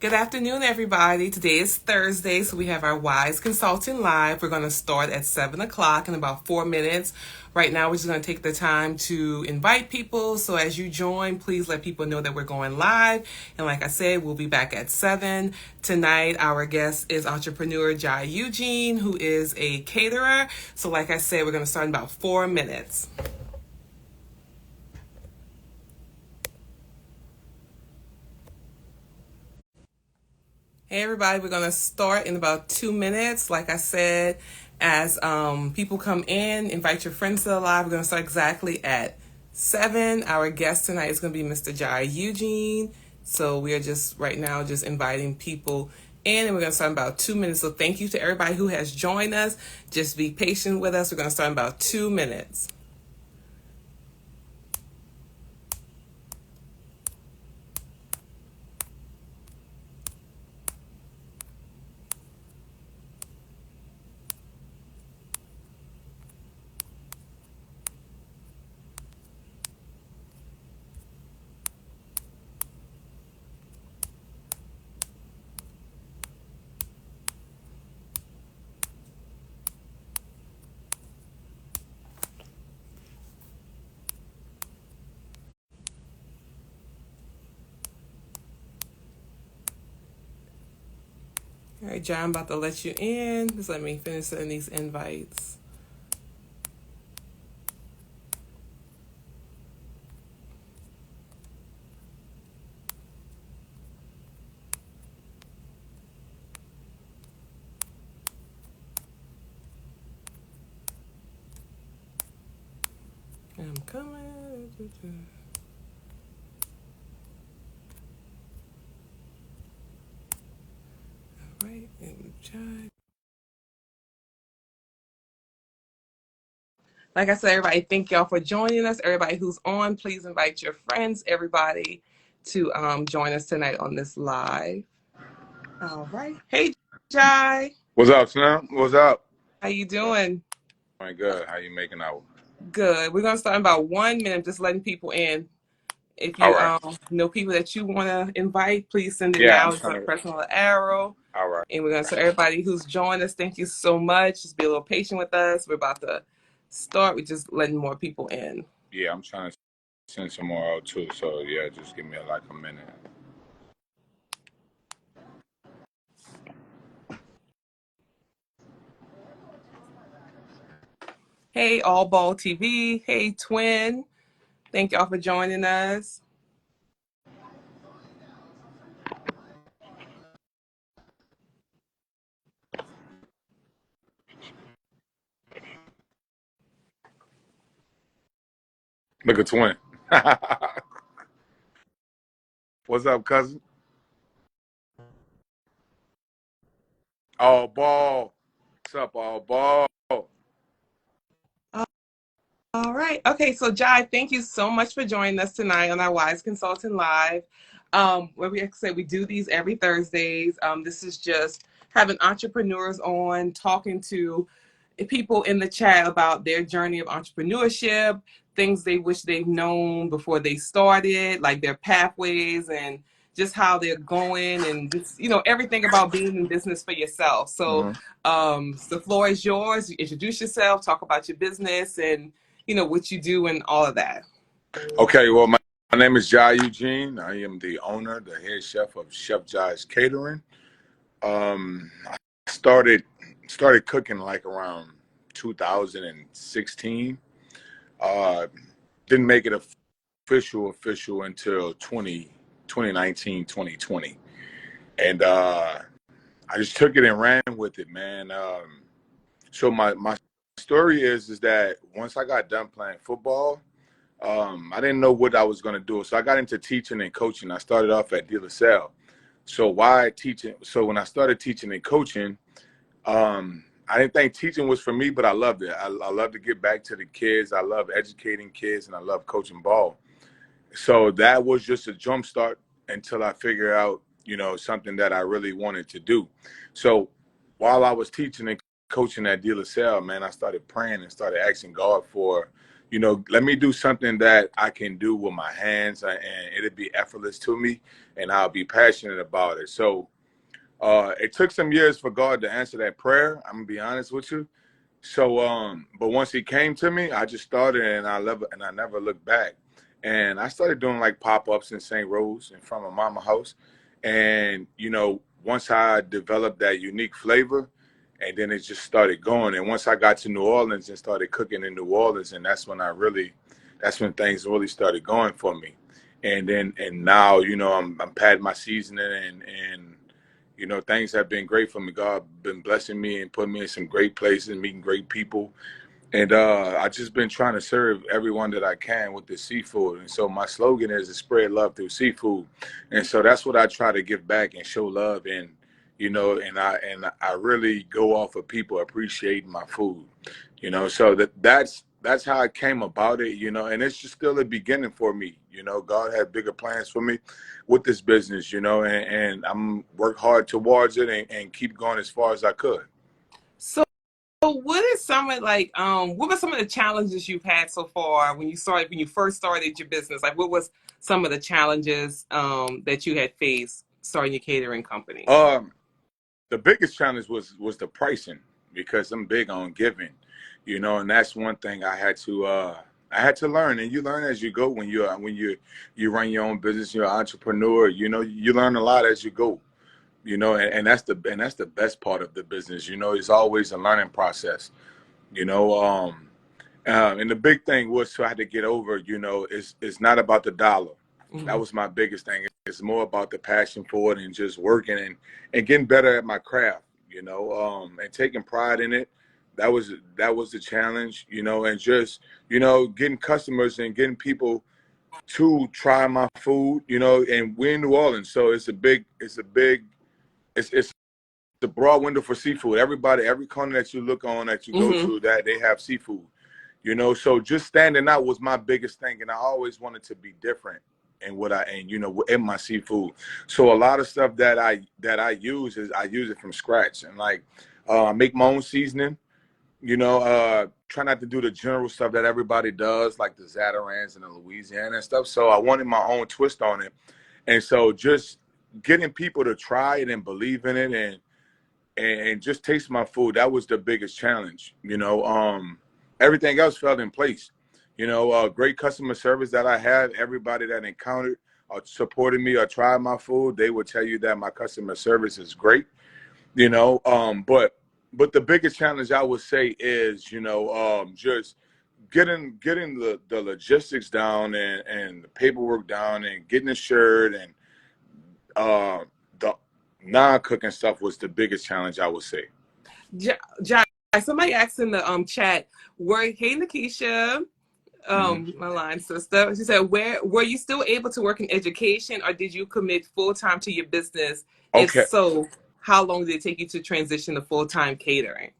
Good afternoon, everybody. Today is Thursday, so we have our Wise Consulting Live. We're going to start at 7 o'clock in about 4 minutes. Right now, we're just going to take the time to invite people. So as you join, please let people know that we're going live. And like I said, we'll be back at 7. Tonight, our guest is entrepreneur Jai Eugene, who is a caterer. So like I said, we're going to start in about 4 minutes. Hey everybody, we're going to start in about 2 minutes. Like I said, as people come in, invite your friends to the live. We're going to start exactly at 7. Our guest tonight is going to be Mr. Jai Eugene. So we are just right now just inviting people in, and we're going to start in about 2 minutes. So thank you to everybody who has joined us. Just be patient with us. We're going to start in about 2 minutes. All right, John, I'm about to let you in. Just let me finish sending these invites. I'm coming. All right, and John. Like I said, everybody, thank y'all for joining us. Everybody who's on, please invite your friends, everybody, to join us tonight on this live. All right. Hey, Jai. What's up, Slim? What's up? How you doing? Doing good. How you making out? Good. We're going to start in about 1 minute, just letting people in. If All you right. know people that you want to invite, please send it Yeah, now. I'm Just trying like to. pressing on the arrow. All right. And we're going to start. Everybody who's joined us, thank you so much. Just be a little patient with us. We're about to start. We're just letting more people in. Yeah, I'm trying to send some more out too. So yeah, just give me like a minute. Hey, All Ball TV. Hey, Twin. Thank y'all for joining us. Look at Twin. What's up, cousin? All ball. What's up, all ball? All right. Okay. So, Jai, thank you so much for joining us tonight on our Wise Consultant Live. Where we say we do these every Thursdays. This is just having entrepreneurs on, talking to people in the chat about their journey of entrepreneurship, things they wish they've known before they started, like their pathways and just how they're going, and just everything about being in business for yourself. So, Mm-hmm. the floor is yours. You introduce yourself, talk about your business, and what you do and all of that. Okay. Well, my name is Jai Eugene. I am the owner, the head chef of Chef Jai's Catering. I started cooking like around 2016. Uh, didn't make it official until 2019, 2020. And I just took it and ran with it, man. So my story is that once I got done playing football, I didn't know what I was going to do. So I got into teaching and coaching. I started off at De La Salle. So why teaching? So when I started teaching and coaching, I didn't think teaching was for me, but I loved it. I love to get back to the kids. I love educating kids, and I love coaching ball. So that was just a jump start until I figured out, something that I really wanted to do. So while I was teaching and coaching at De La Salle, man, I started praying and started asking God for, let me do something that I can do with my hands, and it'll be effortless to me, and I'll be passionate about it. So it took some years for God to answer that prayer. I'm gonna be honest with you. So, but once he came to me, I just started, and I never looked back. And I started doing like pop-ups in St. Rose in front of my mama house. And, once I developed that unique flavor, and then it just started going. And once I got to New Orleans and started cooking in New Orleans, and that's when things really started going for me. And now, I'm patting my seasoning, and things have been great for me. God been blessing me and putting me in some great places, meeting great people. And I just been trying to serve everyone that I can with the seafood. And so my slogan is to spread love through seafood. And so that's what I try to give back and show love. And, and I really go off of people appreciating my food, so that's how I came about it, and it's just still a beginning for me. God had bigger plans for me with this business, and I'm work hard towards it, and keep going as far as I could. So what is some of what were some of the challenges you've had so far when you first started your business? Like what was some of the challenges that you had faced starting your catering company? The biggest challenge was the pricing, because I'm big on giving, and that's one thing I had to learn. And you learn as you go when you run your own business, you're an entrepreneur, you learn a lot as you go, and that's the best part of the business. It's always a learning process, you know. And the big thing was, so I had to get over, it's not about the dollar. That Mm-hmm. was my biggest thing. It's more about the passion for it, and just working, and getting better at my craft, and taking pride in it. That was the challenge, and just, getting customers and getting people to try my food, and we're in New Orleans. So it's a broad window for seafood. Every corner that you look on, that you go Mm-hmm. to, that they have seafood. So just standing out was my biggest thing, and I always wanted to be different in my seafood. So a lot of stuff that I use it from scratch, and like I make my own seasoning. Try not to do the general stuff that everybody does, like the Zatarans and the Louisiana and stuff. So I wanted my own twist on it, and so just getting people to try it and believe in it, and just taste my food. That was the biggest challenge. Everything else fell in place. Great customer service that I had. Everybody that encountered or supported me or tried my food, they would tell you that my customer service is great. But the biggest challenge I would say is, just getting the logistics down, and the paperwork down, and getting insured, and the non-cooking stuff was the biggest challenge, I would say. Jai, somebody asked in the chat, hey Nikisha, Hmm. my line sister, she said, where were you still able to work in education, or did you commit full time to your business? If Okay. so, how long did it take you to transition to full time catering?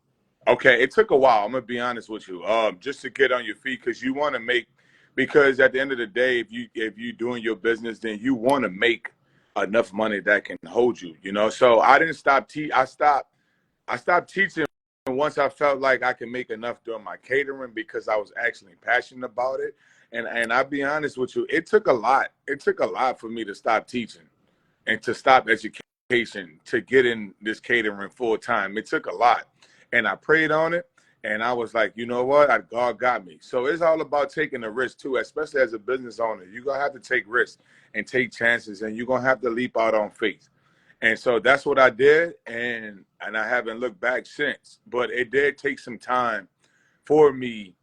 Okay, it took a while. I'm gonna be honest with you, just to get on your feet, because you want to make, because at the end of the day, if you doing your business, then you want to make enough money that can hold you. So I didn't stop. I stopped teaching once I felt like I could make enough doing my catering, because I was actually passionate about it. And I'll be honest with you, it took a lot. It took a lot for me to stop teaching and to stop education to get in this catering full time. It took a lot, and I prayed on it, and I was like, you know what, God got me. So it's all about taking a risk too, especially as a business owner. You're gonna have to take risks and take chances, and you're gonna have to leap out on faith. And so that's what I did, and I haven't looked back since. But it did take some time for me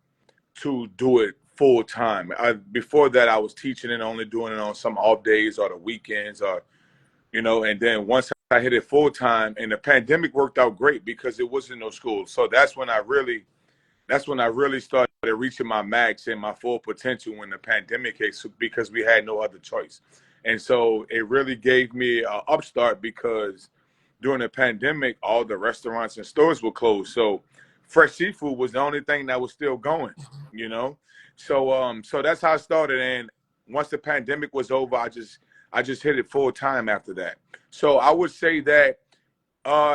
to do it full time. Before that, I was teaching and only doing it on some off days or the weekends, or and then once I hit it full time, and the pandemic worked out great, because it wasn't no school. So that's when I really started reaching my max and my full potential, when the pandemic hit, because we had no other choice. And so it really gave me an upstart, because during the pandemic, all the restaurants and stores were closed. So fresh seafood was the only thing that was still going, you know. So that's how I started. And once the pandemic was over, I just hit it full time after that. So I would say that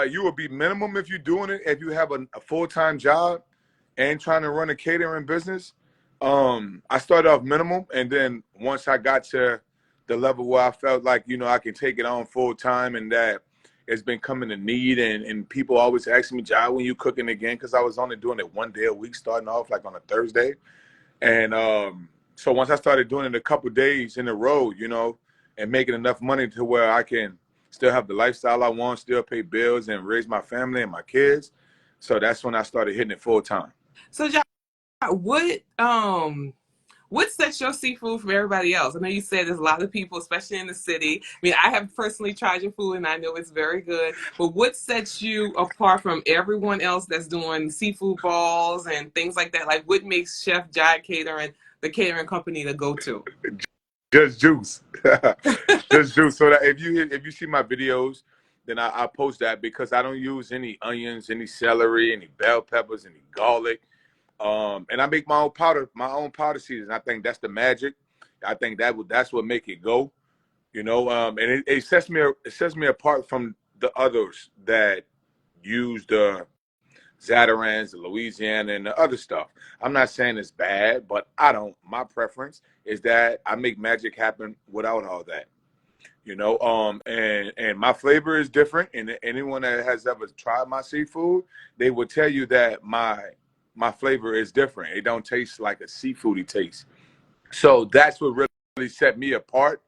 you would be minimum if you're doing it, if you have a full time job and trying to run a catering business. I started off minimal, and then once I got to the level where I felt like, I can take it on full time, and that it's been coming to need, and people always asking me, Jai, when you cooking again? Because I was only doing it one day a week, starting off like on a Thursday. And so once I started doing it a couple days in a row, and making enough money to where I can still have the lifestyle I want, still pay bills and raise my family and my kids. So that's when I started hitting it full time. So, John, what sets your seafood from everybody else? I know you said there's a lot of people, especially in the city. I mean, I have personally tried your food and I know it's very good. But what sets you apart from everyone else that's doing seafood balls and things like that? Like, what makes Chef Jai Catering the catering company to go to? Just juice, just juice. So that if you see my videos, then I post that because I don't use any onions, any celery, any bell peppers, any garlic. And I make my own powder season. I think that's the magic. I think that's what make it go. And it sets me apart from the others that use the Zatarans, the Louisiana, and the other stuff. I'm not saying it's bad, but I don't. My preference is that I make magic happen without all that. And my flavor is different. And anyone that has ever tried my seafood, they will tell you that my flavor is different. It don't taste like a seafoody taste. So that's what really set me apart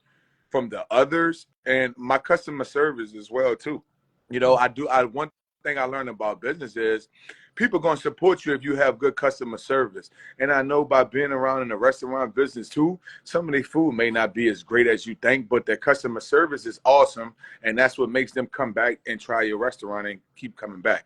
from the others, and my customer service as well too. One thing I learned about business is people going to support you if you have good customer service. And I know by being around in the restaurant business too, some of the food may not be as great as you think, but their customer service is awesome, and that's what makes them come back and try your restaurant and keep coming back.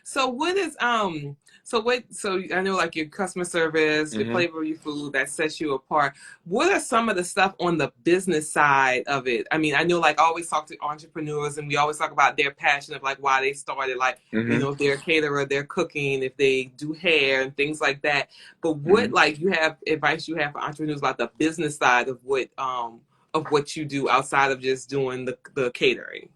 So what is so I know like your customer service, your Hmm. flavor of your food that sets you apart. What are some of the stuff on the business side of it? I mean, I know like I always talk to entrepreneurs and we always talk about their passion of like why they started, like, Hmm. if they're a caterer, they're cooking, if they do hair and things like that. But what Hmm. like you have advice you have for entrepreneurs about the business side of what you do outside of just doing the catering?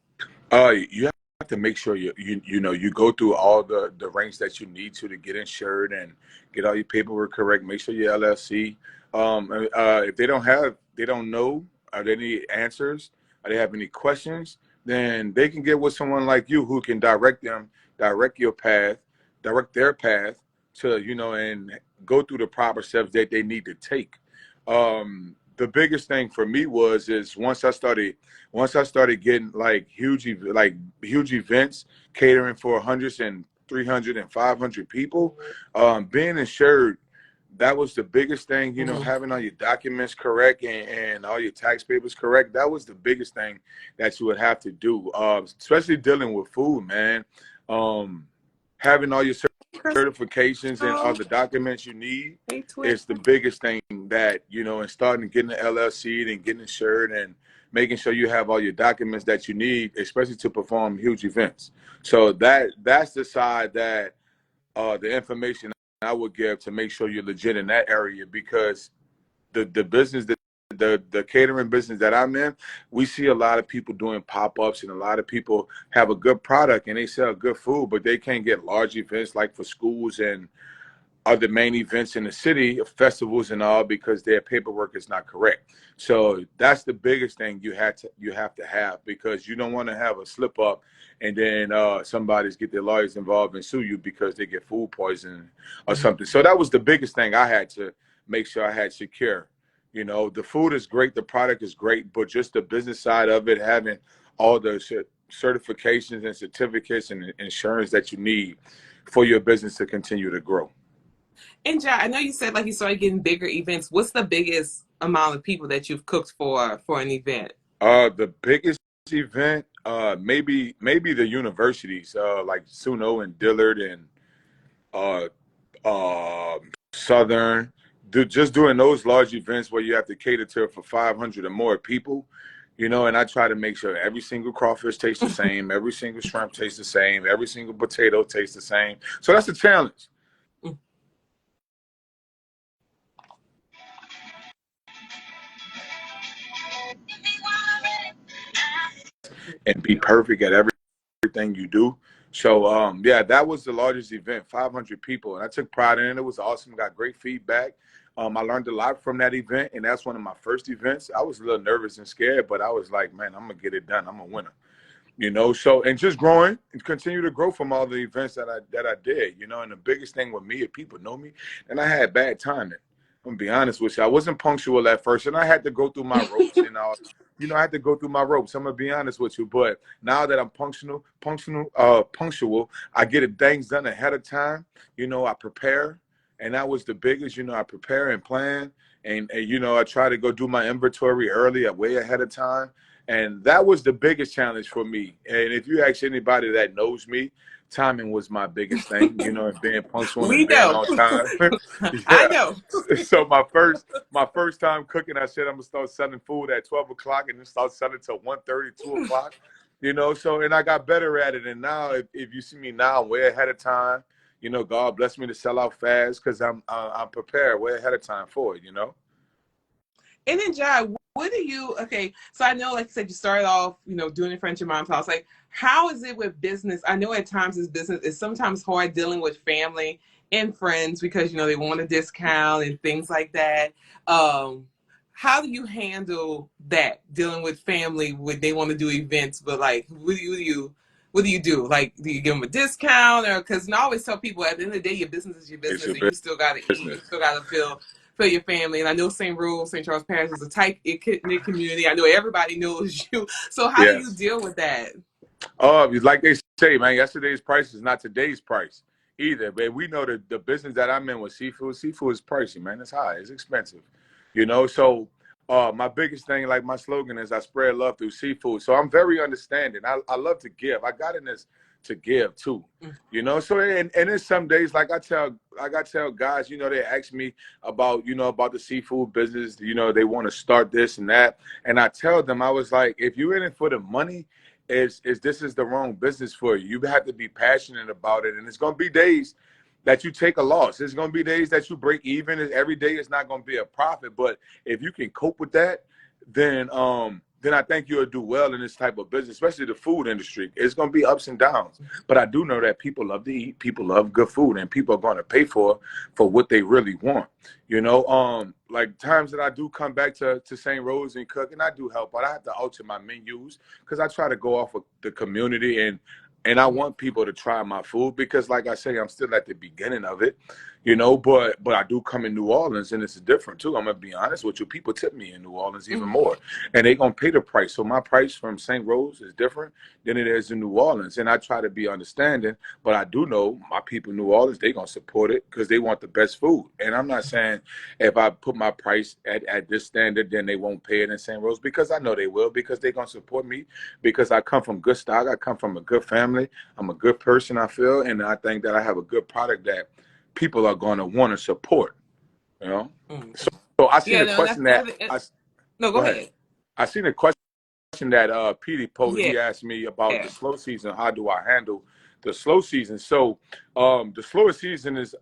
You have to make sure you go through all the ranks that you need to get insured and get all your paperwork correct. Make sure your LLC. If they don't know, or they need answers, or they have any questions, then they can get with someone like you who can direct your path, direct their path to and go through the proper steps that they need to take. The biggest thing for me is once I started getting like huge events, catering for hundreds and 300 and 500 people, being insured, that was the biggest thing. Mm-hmm. Having all your documents correct and all your tax papers correct, that was the biggest thing that you would have to do, especially dealing with food, man. Having all your certifications and all the documents you need Hey, Twin. is the biggest thing that and starting getting the LLC and getting insured and making sure you have all your documents that you need, especially to perform huge events. So that's the side that the information I would give to make sure you're legit in that area, because the business that the catering business that I'm in, we see a lot of people doing pop-ups, and a lot of people have a good product and they sell good food, but they can't get large events like for schools and other main events in the city, festivals and all, because their paperwork is not correct. So that's the biggest thing you have to have, because you don't want to have a slip up and then somebody's get their lawyers involved and sue you because they get food poisoning or something. So that was the biggest thing I had to make sure I had secure. The food is great, the product is great, but just the business side of it, having all the certifications and certificates and insurance that you need for your business to continue to grow. And Jai, I know you said like you started getting bigger events. What's the biggest amount of people that you've cooked for an event? The biggest event, maybe the universities, like Suno and Dillard and uh, Southern, just doing those large events where you have to cater to for 500 or more people. And I try to make sure every single crawfish tastes the same, every single shrimp tastes the same, every single potato tastes the same. So that's a challenge. And be perfect at everything everything you do. So yeah, that was the largest event, 500 people, and I took pride in it. It was awesome. Got great feedback. I learned a lot from that event, and that's one of my first events. I was a little nervous and scared, but I was like, man, I'm gonna get it done. I'm a winner. So and just growing and continue to grow from all the events that I did, and the biggest thing with me, if people know me, and I had bad timing. I'm gonna be honest with you. I wasn't punctual at first, and I had to go through my ropes, and I had to go through my ropes. I'm gonna be honest with you. But now that I'm punctual, I get things done ahead of time. I prepare, and that was the biggest. I prepare and plan, and I try to go do my inventory early, way ahead of time. And that was the biggest challenge for me. And if you ask anybody that knows me, timing was my biggest thing, and being punctual We and being know. on time. I Yeah. know. So my first time cooking, I said I'm gonna start selling food at 12 o'clock and then start selling till 1:30, 2 o'clock. So and I got better at it. And now if you see me now, I'm way ahead of time. God bless me to sell out fast because I'm prepared way ahead of time for it. And then, Jai, what do you, okay, so I know, like I said, you started off, doing it for your mom's house. Like, how is it with business? I know at times this business is sometimes hard dealing with family and friends because, they want a discount and things like that. How do you handle that, dealing with family when they want to do events, but like, what do you do? Like, do you give them a discount, or because I always tell people at the end of the day, your business is your It's business, your and you still got to eat, you business. still got to feel for your family. And I know St. Charles Parish is a tight knit community. I know everybody knows you. So how do you Yes. deal with that? Like they say, man, yesterday's price is not today's price either. But we know that the business that I'm in with seafood, seafood is pricey, man. It's high, it's expensive. So my biggest thing, like my slogan is I spread love through seafood. So I'm very understanding. I love to give. I got in this to give too. So and there's some days like I tell guys, they ask me about the seafood business, they want to start this and that. And I tell them, I was like, if you're in it for the money, is this is the wrong business for you. You have to be passionate about it. And it's gonna be days that you take a loss. There's gonna be days that you break even. Every day is not gonna be a profit. But if you can cope with that, then I think you'll do well in this type of business, especially the food industry. It's gonna be ups and downs. But I do know that people love to eat, people love good food, and people are gonna pay for what they really want. Like times that I do come back to St. Rose and cook, and I do help, but I have to alter my menus because I try to go off of the community, and I want people to try my food because, like I say, I'm still at the beginning of it, But I do come in New Orleans, and it's different too. I'm gonna be honest with you. People tip me in New Orleans even more, and they gonna pay the price. So my price from St. Rose is different than it is in New Orleans, and I try to be understanding. But I do know my people in New Orleans, they gonna support it because they want the best food. And I'm not saying if I put my price at this standard, then they won't pay it in St. Rose, because I know they will, because they're gonna support me, because I come from good stock, I come from a good family, I'm a good person, I feel, and I think that I have a good product that people are going to want to support. You know. Mm-hmm. So I seen Yeah, a no, question that no, go go ahead. ahead. I seen a question that Petey posed. Yeah, He asked me about yeah. the slow season. How do I handle the slow season? So the slower season is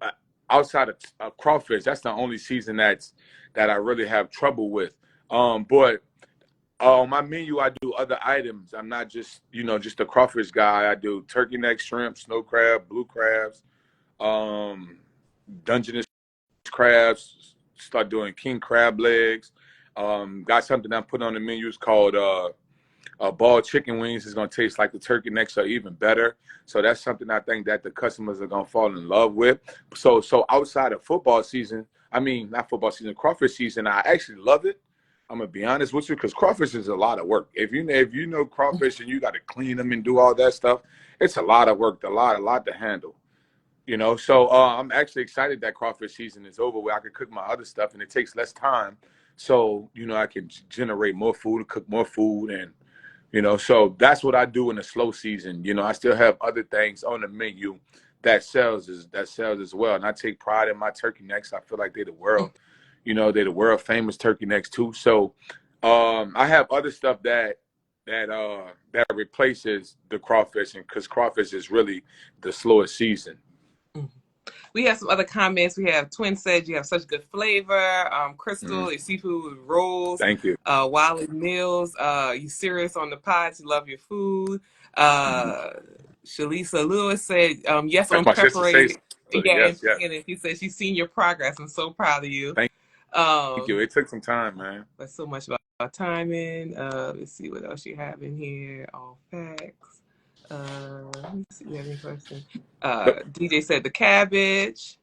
outside of crawfish. That's the only season that I really have trouble with. But on my menu, I do other items. I'm not just a crawfish guy. I do turkey neck, shrimp, snow crab, blue crabs, um, Dungeness crabs. Start doing king crab legs. Got something I put on the menus called ball chicken wings. Is gonna taste like the turkey necks or even better. So that's something I think that the customers are gonna fall in love with. So outside of football season, I mean not football season, crawfish season, I actually love it. I'm gonna be honest with you, because crawfish is a lot of work. If you know crawfish and you got to clean them and do all that stuff, it's a lot of work, a lot to handle. So I'm actually excited that crawfish season is over, where I can cook my other stuff and it takes less time. So I can generate more food, cook more food, and so that's what I do in the slow season. I still have other things on the menu that sells as well, and I take pride in my turkey necks. I feel like they're the world, they're the world famous turkey necks too. So I have other stuff that replaces the crawfish, and because crawfish is really the slowest season. We have some other comments. We have Twin said you have such good flavor. Crystal, your seafood rolls. Thank you. Wiley Mills, you serious on the pods. You love your food. Mm-hmm. Uh, Shalisa Lewis said yes That's on my sister say preparation. so. Yeah, Yes, and yes. planning. She said she's seen your progress. I'm so proud of you. Thank you. Um, It took some time, man. but so much about timing. Let's see what else you have in here. All facts. Let me see. You have any questions? Look, DJ said the cabbage.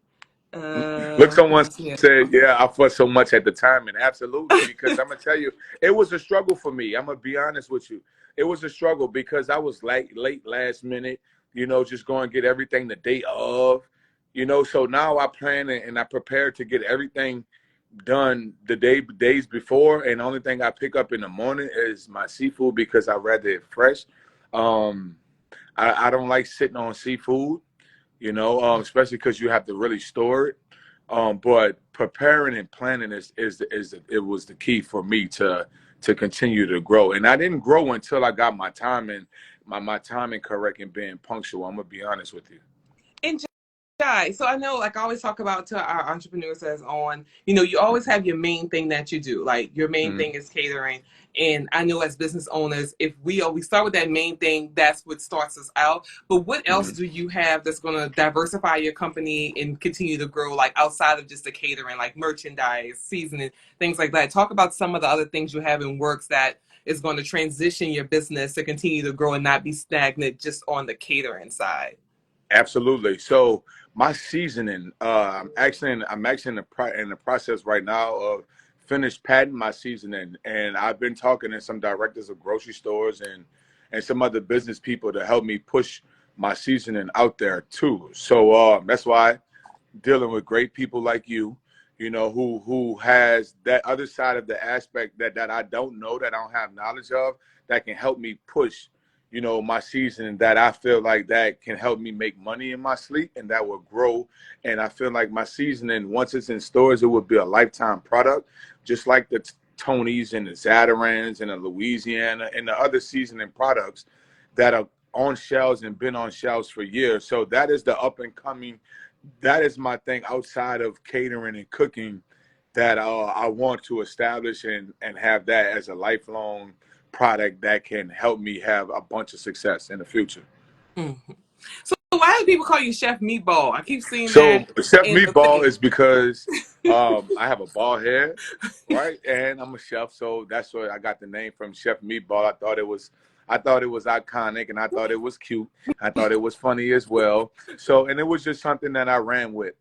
look, What someone else we have? said, yeah, I fuss so much at the time. And absolutely, because I'm going to tell you, it was a struggle for me. I'm going to be honest with you. It was a struggle because I was late last minute, just going to get everything the day of, So now I plan and I prepare to get everything done the days before. And the only thing I pick up in the morning is my seafood because I rather it fresh. Um, I don't like sitting on seafood, especially because you have to really store it. But preparing and planning it was the key for me to continue to grow. And I didn't grow until I got my timing, my timing correct and being punctual. I'm gonna be honest with you. And Jai, so I know, like I always talk about to our entrepreneurs that's on, you always have your main thing that you do. Like your main Mm-hmm. thing is catering. And I know as business owners, if we start with that main thing, that's what starts us out. But what else Mm-hmm. do you have that's going to diversify your company and continue to grow, like outside of just the catering, like merchandise, seasoning, things like that? Talk about some of the other things you have in works that is going to transition your business to continue to grow and not be stagnant just on the catering side. Absolutely. So my seasoning, I'm actually in the process right now of finished patenting my seasoning, and I've been talking to some directors of grocery stores and some other business people to help me push my seasoning out there too. So that's why dealing with great people like you, who has that other side of the aspect that I don't know, that I don't have knowledge of, that can help me push, my season, that I feel like that can help me make money in my sleep and that will grow. And I feel like my seasoning, once it's in stores, it would be a lifetime product, just like the Tony's and the Zatarans and the Louisiana and the other seasoning products that are on shelves and been on shelves for years. So that is the up and coming, that is my thing outside of catering and cooking, that I want to establish and have that as a lifelong product that can help me have a bunch of success in the future. Mm-hmm. So why do people call you Chef Meatball? I keep seeing So that Chef in the Meatball thing. is because I have a bald head, right? And I'm a chef, so that's where I got the name from, Chef Meatball. I thought it was iconic, and I thought it was cute. I thought it was funny as well. So, and it was just something that I ran with.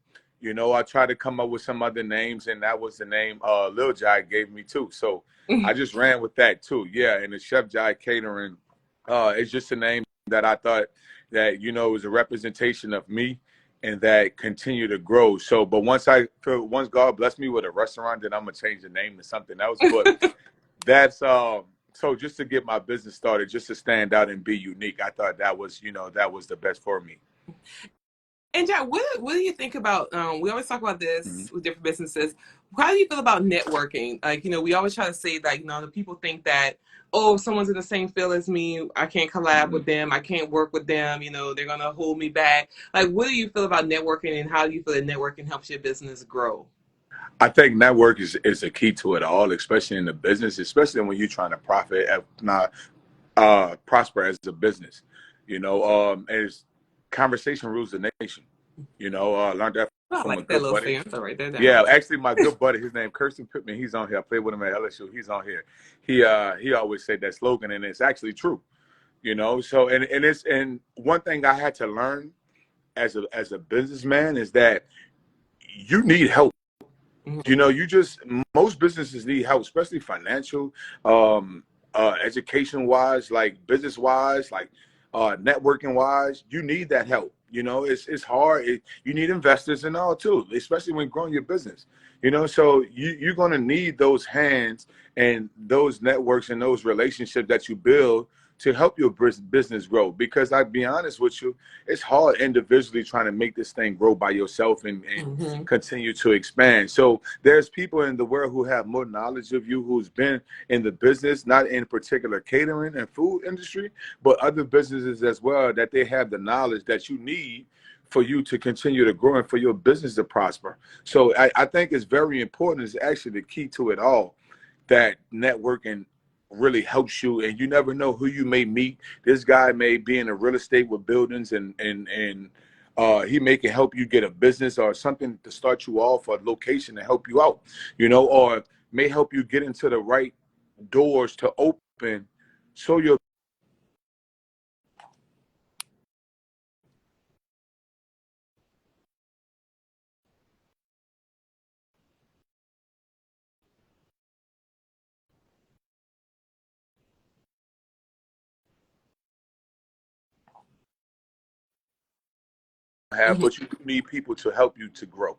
I tried to come up with some other names, and that was the name Lil Jai gave me too. So I just ran with that too. Yeah, and the Chef Jai Catering is just a name that I thought that was a representation of me and that continue to grow. So, but once God blessed me with a restaurant, then I'm gonna change the name to something else. But that's so just to get my business started, just to stand out and be unique. I thought that was the best for me. And Jack, what do you think about? We always talk about Mm-hmm. this with different businesses. How do you feel about networking? Like, we always try to say that, the people think that, oh, if someone's in the same field as me, I can't collab Mm-hmm. with them, I can't work with them, they're gonna hold me back. Like, what do you feel about networking, and how do you feel that networking helps your business grow? I think network is a key to it all, especially in the business, especially when you're trying to profit, not prosper as a business. As conversation rules the nation. Learned that I from a like that good little buddy. saying. I'll write that Yeah, down. actually, my good buddy, his name Kirsten Pittman. He's on here. I played with him at LSU. He's on here. He always said that slogan, and it's actually true. So and one thing I had to learn as a businessman is that you need help. Mm-hmm. Most businesses need help, especially financial, education wise, like business wise, like networking wise. You need that help. It's hard. You need investors and all too, especially when growing your business. So you're going to need those hands and those networks and those relationships that you build to help your business grow. Because I'd be honest with you, it's hard individually trying to make this thing grow by yourself and Mm-hmm. continue to expand. So there's people in the world who have more knowledge of you, who's been in the business, not in particular catering and food industry, but other businesses as well, that they have the knowledge that you need for you to continue to grow and for your business to prosper. So I think it's very important. It's actually the key to it all, that networking really helps you, and you never know who you may meet. This guy may be in the real estate with buildings, and he may can help you get a business or something to start you off, or a location to help you out, or may help you get into the right doors to open so you'll have, Mhm. but you need people to help you to grow.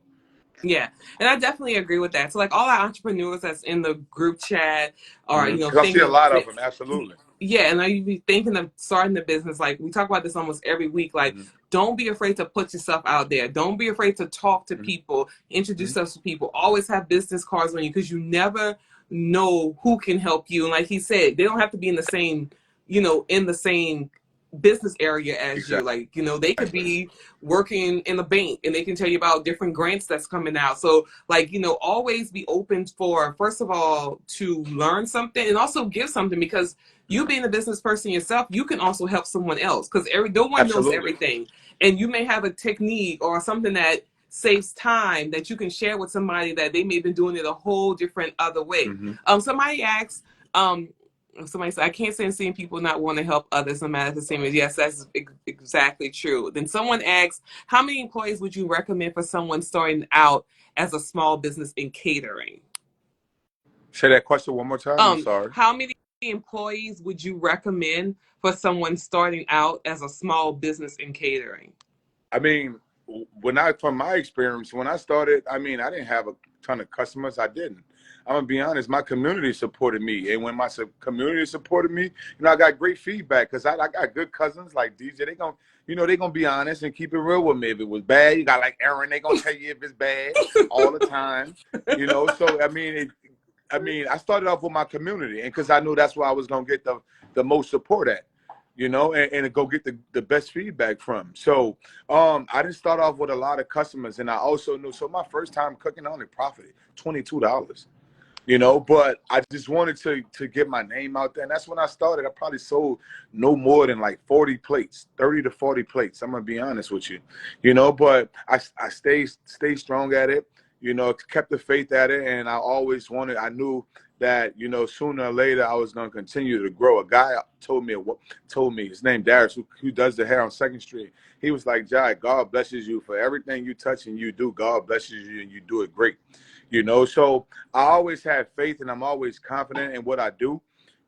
Yeah, and I definitely agree with that. So, like all our entrepreneurs that's in the group chat, or Because I see thinking a of lot of them, absolutely. yeah, and you be thinking of starting the business. Like we talk about this almost every week. Like, Mm-hmm. don't be afraid to put yourself out there. Don't be afraid to talk to people, introduce Mm-hmm. us to people. Always have business cards on you, because you never know who can help you. And like he said, they don't have to be in the same, in the same business area as you. Exactly. Like, they could be working in a bank and they can tell you about different grants that's coming out. So like, always be open for, first of all, to learn something and also give something, because you being a business person yourself, you can also help someone else, because no one knows Absolutely. everything. And you may have a technique or something that saves time that you can share with somebody that they may have been doing it a whole different other way. Mm-hmm. Somebody asked, somebody said, I can't stand seeing people not want to help others no matter the same as. Yes, that's exactly true. Then someone asked, how many employees would you recommend for someone starting out as a small business in catering? Say that question one more time. I'm sorry. How many employees would you recommend for someone starting out as a small business in catering? I mean, from my experience, when I started, I mean, I didn't have a ton of customers. I didn't. I'm gonna be honest. My community supported me, and when my community supported me, I got great feedback, because I got good cousins like DJ. They gonna be honest and keep it real with me. If it was bad, you got like Aaron. They gonna tell you if it's bad all the time. So I started off with my community, and because I knew that's where I was gonna get the most support at, and go get the best feedback from. So I didn't start off with a lot of customers, and I also knew. So my first time cooking, I only profited $22. But I just wanted to get my name out there, and that's when I started. I probably sold no more than like 40 plates, 30 to 40 plates. I'm gonna be honest with you, But I stayed strong at it, kept the faith at it, and I knew that sooner or later I was gonna continue to grow. A guy told me his name Darius, who does the hair on Second Street. He was like, Jai, God blesses you for everything you touch and you do. God blesses you and you do it great. So I always have faith and I'm always confident in what I do,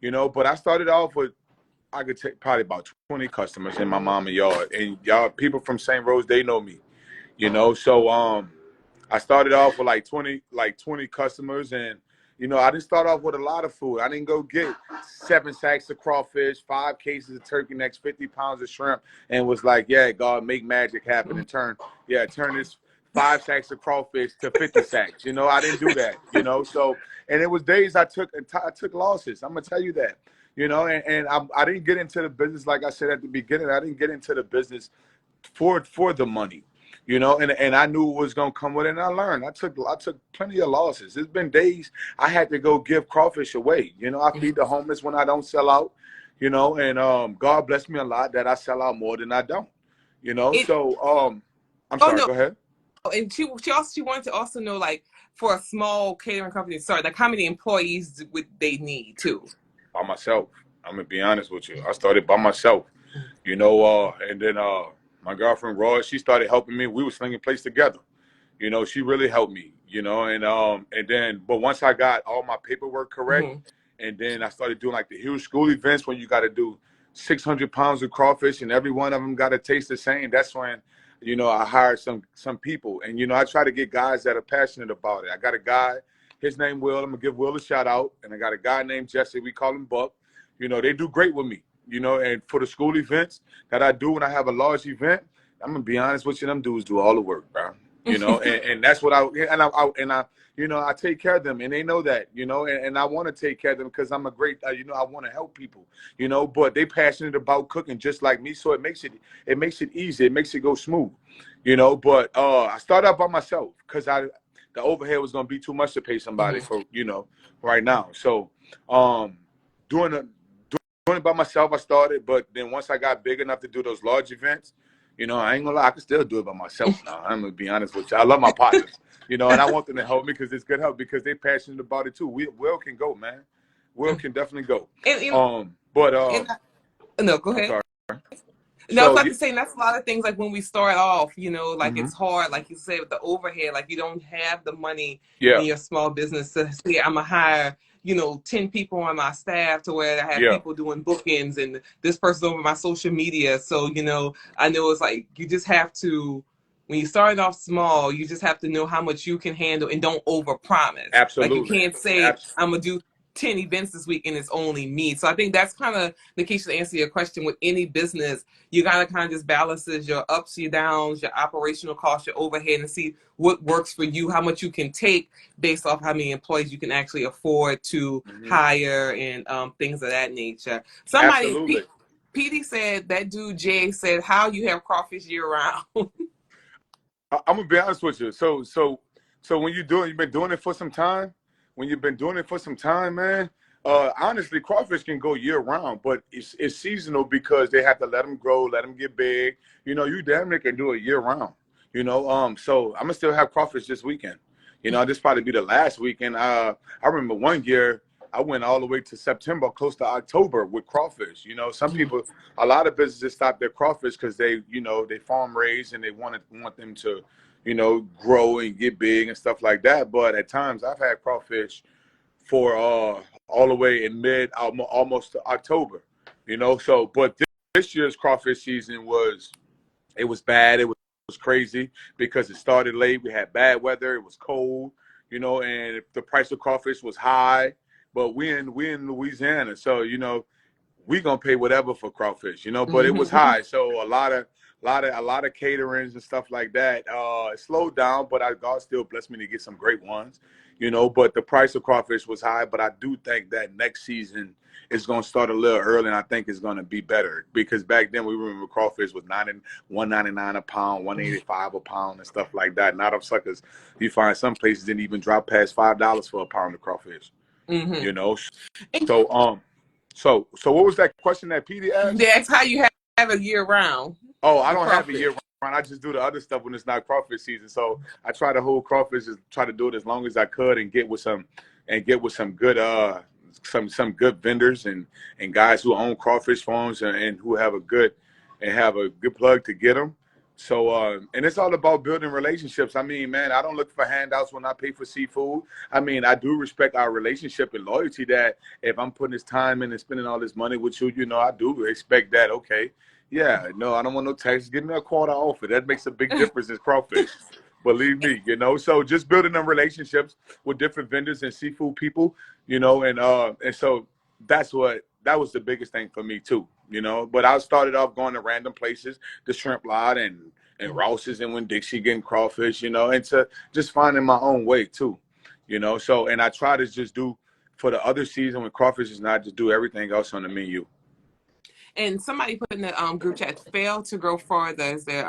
but I started off with, I could take probably about 20 customers in my mama yard, and y'all people from St. Rose, they know me, so I started off with like 20 customers, and I didn't start off with a lot of food. I didn't go get 7 sacks of crawfish, 5 cases of turkey necks, 50 pounds of shrimp, and was like, yeah, God, make magic happen and turn this 5 sacks of crawfish to 50 sacks. I didn't do that. So, and it was days I took losses. I'm gonna tell you that. And I didn't get into the business, like I said at the beginning. I didn't get into the business for the money, and I knew what was gonna come with it, and I learned. I took plenty of losses. There's been days I had to go give crawfish away. I feed the homeless when I don't sell out, and God bless me a lot that I sell out more than I don't. It, So I'm oh sorry, no, go ahead. and she wanted to also know, like, for a small catering company, sorry, like how many employees would they need too? By myself. I'm gonna be honest with you. I started by myself, and then my girlfriend Roy, she started helping me. We were slinging plates together. She really helped me, and then, but once I got all my paperwork correct, Mm-hmm. and then I started doing like the huge school events when you got to do 600 pounds of crawfish and every one of them got to taste the same. That's when, I hired some people, and, I try to get guys that are passionate about it. I got a guy, his name Will, I'm gonna give Will a shout out. And I got a guy named Jesse, we call him Buck. They do great with me, and for the school events that I do when I have a large event, I'm gonna be honest with you, them dudes do all the work, bro. And that's what I take care of them, and they know that, and I want to take care of them because I'm a great, I want to help people, but they passionate about cooking just like me, so it makes it easy, it makes it go smooth, you know. But I started out by myself because the overhead was gonna be too much to pay somebody Hmm. for, you know, right now. So um, doing the doing it by myself, I started. But then once I got big enough to do those large events, you know, I ain't gonna lie, I can still do it by myself now. I'm gonna be honest with you. I love my partners, you know, and I want them to help me because it's good help because they're passionate about it too. Will can go, man. Will can definitely go. And, But and no, go I'm ahead. sorry. No, I was So about to say that's a lot of things. Like when we start off, you know, like mhm. it's hard. Like you said with the overhead, like you don't have the money Yeah, in your small business to say I'm gonna hire, you know, 10 people on my staff to where I have yeah, people doing bookings and this person over my social media. So you know, I know it's like you just have to. When you start off small, you just have to know how much you can handle and don't overpromise. Like you absolutely. can't say I'm gonna do 10 events this week and it's only me. So I think that's kind of the key to answer your question with any business. You gotta kind of just balances your ups, your downs, your operational costs, your overhead, and see what works for you, how much you can take based off how many employees you can actually afford to Hmm. hire and things of that nature. Somebody, Absolutely. PD said that dude Jay said how you have crawfish year round. I'm gonna be honest with you. So when you've been doing it for some time. When you've been doing it for some time, man. Honestly, crawfish can go year round, but it's seasonal because they have to let them grow, let them get big. You know, you damn near can do it year round. You know, so I'm gonna still have crawfish this weekend. You know, this probably be the last weekend. I remember one year I went all the way to September, close to October with crawfish. You know, some people, a lot of businesses stop their crawfish because they, you know, they farm raised and they want them to, you know, grow and get big and stuff like that. But at times I've had crawfish for all the way in mid almost to October. You know, so but this year's crawfish season was bad. It was crazy because it started late. We had bad weather. It was cold, you know, and the price of crawfish was high. But we in Louisiana, so you know we gonna pay whatever for crawfish, you know. But it was high, so a lot of caterings and stuff like that. It slowed down, but God still blessed me to get some great ones, you know. But the price of crawfish was high. But I do think that next season is gonna start a little early, and I think it's gonna be better because back then we remember crawfish was 199 a pound, 185 a pound, and stuff like that. Now them suckers, you find some places didn't even drop past $5 for a pound of crawfish, Mm-hmm. you know. So so what was that question that Petey asked? That's how you have a year round Oh, I with don't have a year crawfish. round. I just do the other stuff when it's not crawfish season. So I try to hold crawfish, just try to do it as long as I could and get with some good some good vendors and guys who own crawfish farms and who have a good plug to get them. So and it's all about building relationships. I mean, man, I don't look for handouts when I pay for seafood. I mean, I do respect our relationship and loyalty that if I'm putting this time in and spending all this money with you, you know, I do expect that. Okay, yeah, no, I don't want no taxes. Give me a quarter off it. That makes a big difference in crawfish. Believe me, you know. So just building them relationships with different vendors and seafood people, you know, and so that was the biggest thing for me too, you know. But I started off going to random places, the shrimp lot and Rouse's and when Dixie getting crawfish, you know, and to just finding my own way too, you know. So and I try to just do for the other season when crawfish is not just do everything else on the menu. And somebody put in the group chat, fail to grow farther is their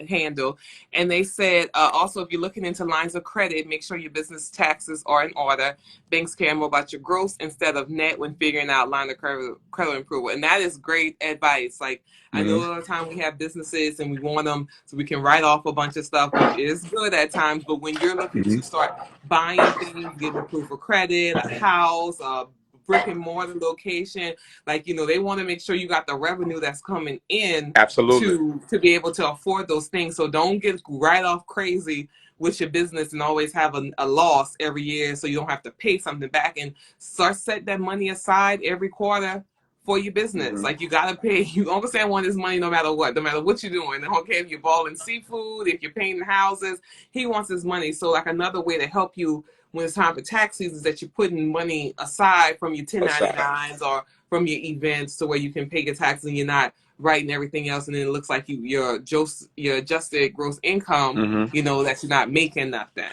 handle. And they said, also, if you're looking into lines of credit, make sure your business taxes are in order. Banks care more about your gross instead of net when figuring out line of credit approval. And that is great advice. Like, I know Hmm. a lot of time we have businesses and we want them so we can write off a bunch of stuff, which is good at times. But when you're looking Hmm. to start buying things, getting a proof of credit, a house, a brick and mortar location, like, you know, they want to make sure you got the revenue that's coming in Absolutely. to be able to afford those things. So don't get right off crazy with your business and always have a loss every year so you don't have to pay something back, and start set that money aside every quarter for your business. Hmm. Like, you gotta pay. You understand, want his money no matter what you're doing. Okay, if you're balling seafood, if you're painting houses, he wants his money. So like another way to help you when it's time for tax season is that you're putting money aside from your Aside. 1099s or from your events to where you can pay your taxes and you're not writing everything else, and then it looks like your adjusted gross income, Hmm. you know, that you're not making nothing.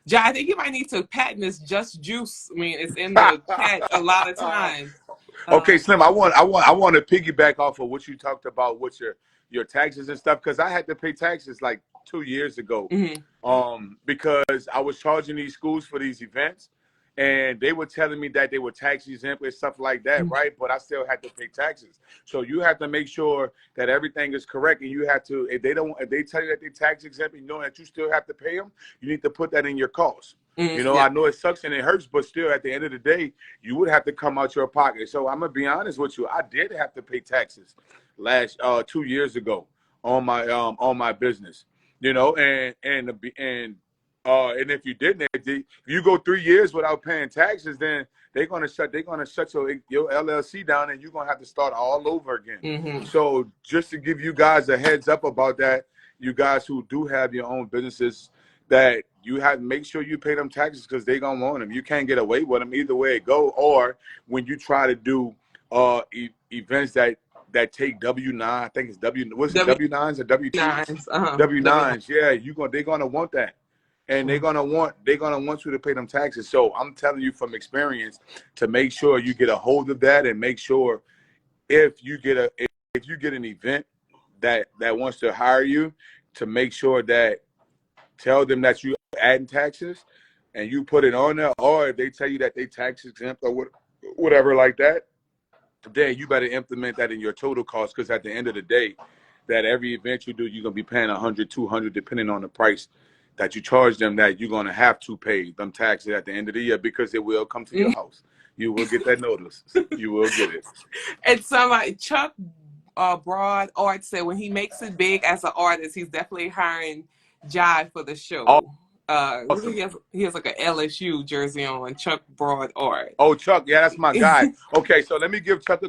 Jai, I think you might need to patent this just juice. I mean, it's in the chat a lot of times. Okay, Slim, I want to piggyback off of what you talked about with your taxes and stuff because I had to pay taxes like 2 years ago, Mm-hmm. because I was charging these schools for these events, and they were telling me that they were tax exempt and stuff like that, right? But I still had to pay taxes. So you have to make sure that everything is correct, and you have to if they tell you that they're tax exempt, and you know that you still have to pay them, you need to put that in your costs. You Mm-hmm. know, Yeah. I know it sucks and it hurts, but still, at the end of the day, you would have to come out your pocket. So I'm gonna be honest with you. I did have to pay taxes last 2 years ago on my business. You know, and if you didn't, if you go 3 years without paying taxes, then they're gonna shut your LLC down, and you're gonna have to start all over again. Mm-hmm. So just to give you guys a heads up about that, you guys who do have your own businesses, that you have to make sure you pay them taxes because they gonna want them. You can't get away with them either way it go. Or when you try to do events that take W-9, I think it's what's it, W W-9s or W-2s? nines. Uh-huh. W9. W-9s, yeah, they're gonna want that. And they're gonna want you to pay them taxes. So I'm telling you from experience to make sure you get a hold of that, and make sure if you get an event that wants to hire you, to make sure that tell them that you adding taxes and you put it on there, or if they tell you that they tax exempt or whatever like that, then you better implement that in your total cost, because at the end of the day, that every event you do, you're gonna be paying 100, 200, depending on the price that you charge them, that you're gonna have to pay them taxes at the end of the year, because it will come to your house. You will get that notice. You will get it. And somebody, Chuck Broad Art said when he makes it big as an artist, he's definitely hiring Jai for the show. Awesome. He has like a LSU jersey on, Chuck Broad Art. Oh, Chuck, yeah, that's my guy. Okay, so let me give Chuck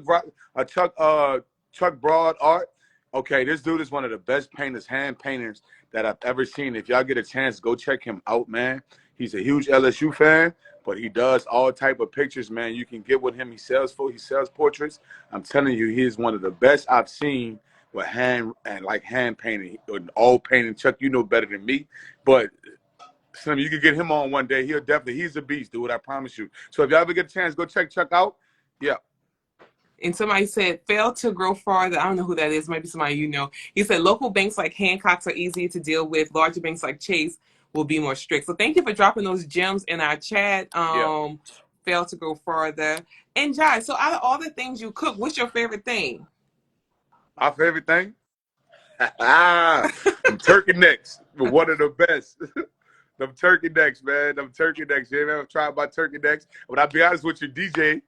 Broad Art. Okay, this dude is one of the best painters, hand painters that I've ever seen. If y'all get a chance, go check him out, man. He's a huge LSU fan, but he does all type of pictures, man. You can get with him. He sells portraits. I'm telling you, he is one of the best I've seen with hand painting, all painting. Chuck, you know better than me, but Slim, you could get him on one day. He's a beast, dude. I promise you. So if y'all ever get a chance, go check Chuck out. Yeah. And somebody said, fail to grow farther. I don't know who that is. Maybe somebody you know. He said, local banks like Hancock's are easier to deal with. Larger banks like Chase will be more strict. So thank you for dropping those gems in our chat. Yeah. Fail to go farther. And Jai, so out of all the things you cook, what's your favorite thing? My favorite thing? Turkey necks. One of the best. Them turkey necks, man. Them turkey necks. You ever tried my turkey necks? But I'll be honest with you, DJ